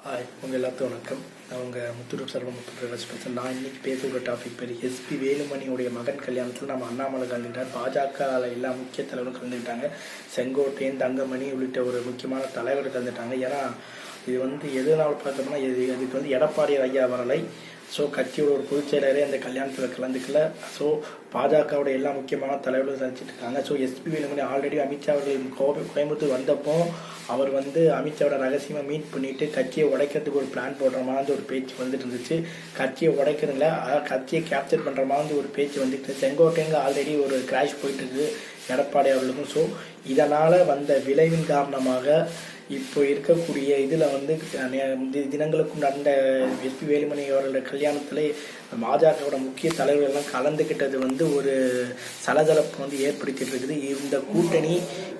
உங்கள் எல்லாத்துக்கும் வணக்கம். நான் உங்கள் முத்துரு பிரகாஷ் பேசுகிறேன். நான் இன்றைக்கி பேசுகிற டாபிக் பேர் எஸ்பி வேலுமணியுடைய மகன் கல்யாணத்தில் நம்ம அண்ணாமலை கலந்துக்கிட்டார். பாஜக எல்லா முக்கிய தலைவரும் கலந்துக்கிட்டாங்க. செங்கோட்டையன், தங்கமணி உள்ளிட்ட ஒரு முக்கியமான தலைவர் கலந்துட்டாங்க. ஏன்னா இது எதுனால பார்த்தோம்னா இதுக்கு எடப்பாடி ஐயா வரலை. ஸோ கட்சியோட ஒரு பொதுச் செயலரே அந்த கல்யாணத்தில் கலந்துக்கல. ஸோ பாஜகவோட எல்லா முக்கியமான தலைவர்களும் சந்திச்சுட்டு இருக்காங்க. So SP Velumani already Amit Shah அவர்கள் கோயம்புத்தூர் வந்தப்போ அவர் அமித்ஷாவோட ரகசியமாக மீட் பண்ணிட்டு கட்சியை உடைக்கிறதுக்கு ஒரு பிளான் போடுற மாதிரி ஒரு பேச்சு வந்துட்டு இருந்துச்சு. கட்சியை உடைக்கிறதுல கட்சியை கேப்சர் பண்ணுற மாதிரி ஒரு பேச்சு வந்துட்டு செங்கோட்டைங்க ஆல்ரெடி ஒரு கிராஷ் போயிட்டு இருக்குது எடப்பாடி அவர்களுக்கும். ஸோ இதனால் வந்த விளைவின் காரணமாக இப்போ இருக்கக்கூடிய இதில் தினங்களுக்கு நடந்த எஸ்பி வேலுமணி அவர்களோட கல்யாணத்தில் பாஜகவோட முக்கிய தலைவர்கள்லாம் கலந்துக்கிட்டது ஒரு சலசலப்பு ஏற்படுத்திட்டு இருக்குது. இந்த கூட்டணி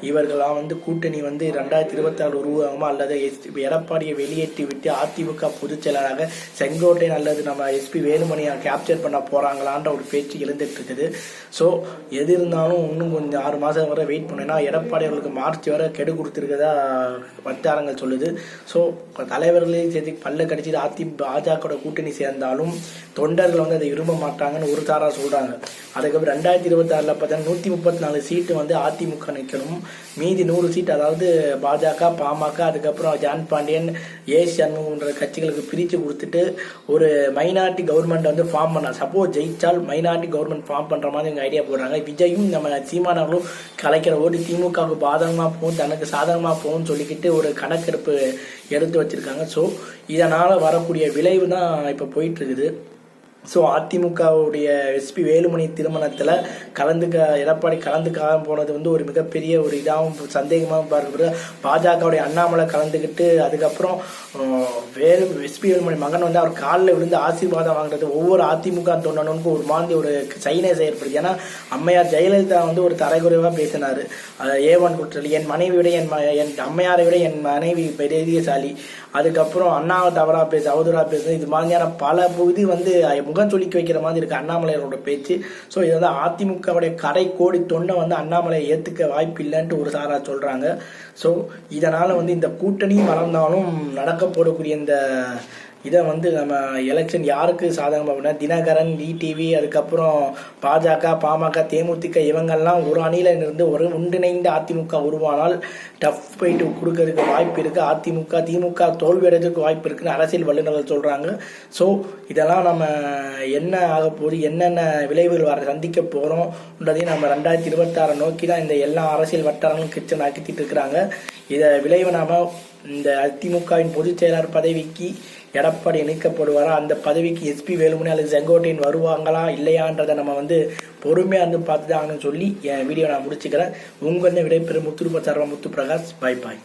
இவர்களாம் கூட்டணி 2026 உருவாகுமா அல்லது எடப்பாடியை வெளியேற்றி விட்டு அதிமுக பொதுச் செயலராக செங்கோட்டையன் அல்லது நம்ம எஸ்பி வேலுமணியை கேப்சர் பண்ண போறாங்களான்ற ஒரு பேச்சு எழுந்துட்டு இருக்குது. ஸோ எது இருந்தாலும் இன்னும் கொஞ்சம் 6 மாதம் வரை வெயிட் பண்ணேன்னா எடப்பாடி அவர்களுக்கு மார்ச் வரை கெடு கொடுத்துருக்கதா வட்டாரங்கள் சொல்லுது. ஸோ தலைவர்களையும் சேர்த்து பல்ல கடிச்சிட்டு பாஜக கூட்டணி சேர்ந்தாலும் தொண்டர்கள் அதை விரும்ப மாட்டாங்கன்னு ஒரு தாரா சொல்றாங்க. அதுக்கப்புறம் 2026 பார்த்தா 134 சீட்டு அதிமுக நிற்கணும். மீதி 100 சீட் அதாவது பாஜக, பாமக, அதுக்கப்புறம் ஜான் பாண்டியன், சண்முகன்ற கட்சிகளுக்கு பிரித்து கொடுத்துட்டு ஒரு மைனாரிட்டி கவர்மெண்ட் ஃபார்ம் பண்ண. சப்போஸ் ஜெயிச்சால் மைனாரிட்டி கவர்மெண்ட் ஃபார்ம் பண்ற மாதிரி எங்க ஐடியா போடுறாங்க. விஜயும் நம்ம சீமானவர்களும் கலைக்கிற ஓட்டு திமுகவுக்கு பாதகமா போகும், தனக்கு சாதகமா போகும்னு சொல்லிக்கிட்டு ஒரு கணக்கெடுப்பு எடுத்து வச்சிருக்காங்க. ஸோ இதனால வரக்கூடிய விளைவு தான் இப்போ போயிட்டு இருக்குது. ஸோ அதிமுகவுடைய எஸ்பி வேலுமணி திருமணத்தில் எடப்பாடி கலந்துக்காக போனது ஒரு மிகப்பெரிய ஒரு இதாகவும் சந்தேகமாகவும் பார்க்கப்படுது. பாஜகவுடைய அண்ணாமலை கலந்துக்கிட்டு அதுக்கப்புறம் எஸ்பி வேலுமணி மகன் அவர் காலில் விழுந்து ஆசீர்வாதம் வாங்குறது ஒவ்வொரு அதிமுக தொண்டனுக்கும் ஒரு மாதிரி ஒரு சைனஸ் ஏற்படுது. ஏன்னா அம்மையார் ஜெயலலிதா ஒரு தரைக்குறைவாக பேசினார். ஏவன் குற்றல், என் மனைவியோட என் அம்மையாரை விட என் மனைவி பெரியசாலி, அதுக்கப்புறம் அண்ணாவை தவறா பேசு, அவதூறா பேசு, இது மாதிரியான பல இது முகம் சொல்லிக்க வைக்கிற மாதிரி இருக்கு அண்ணாமலையோட பேச்சு. ஸோ இது அதிமுகவுடைய கரை கோடி தொண்டை அண்ணாமலையை ஏத்துக்க வாய்ப்பு இல்லைன்ட்டு ஒரு சாரா சொல்றாங்க. ஸோ இதனால இந்த கூட்டணியும் வளர்ந்தாலும் நடக்க போடக்கூடிய இந்த இதை நம்ம எலெக்ஷன் யாருக்கு சாதகமாக தினகரன், டிடிவி, அதுக்கப்புறம் பாஜக, பாமக, தேமுதிக இவங்கெல்லாம் ஒரு அணியில இருந்து ஒரு ஒன்றிணைந்த அதிமுக உருவானால் டஃப் போயிட்டு கொடுக்கறதுக்கு வாய்ப்பு இருக்கு. திமுக தோல்வி அடைறதுக்கு வாய்ப்பு இருக்குன்னு அரசியல் வல்லுநர்கள் சொல்றாங்க. ஸோ இதெல்லாம் நம்ம என்ன ஆக போகுது, என்னென்ன விளைவுகள் சந்திக்க போறோம்ன்றதையும் நம்ம 2026 நோக்கி தான் இந்த எல்லா அரசியல் வட்டாரங்களும் கிச்சன் ஆக்கிட்டு இருக்கிறாங்க. இதை விளைவு நாம இந்த அதிமுகவின் பொதுச் செயலாளர் பதவிக்கு எடப்பாடி இணைக்கப்படுவாரா, அந்த பதவிக்கு எஸ்பி வேலுமணி அல்லது செங்கோட்டையன் வருவாங்களா இல்லையான்றதை நம்ம பொறுமையா பார்த்துதாங்கன்னு சொல்லி என் வீடியோ நான் முடிச்சுக்கிறேன். உங்க விடைபெறும் முத்து பிரகாஷ். பாய் பாய்.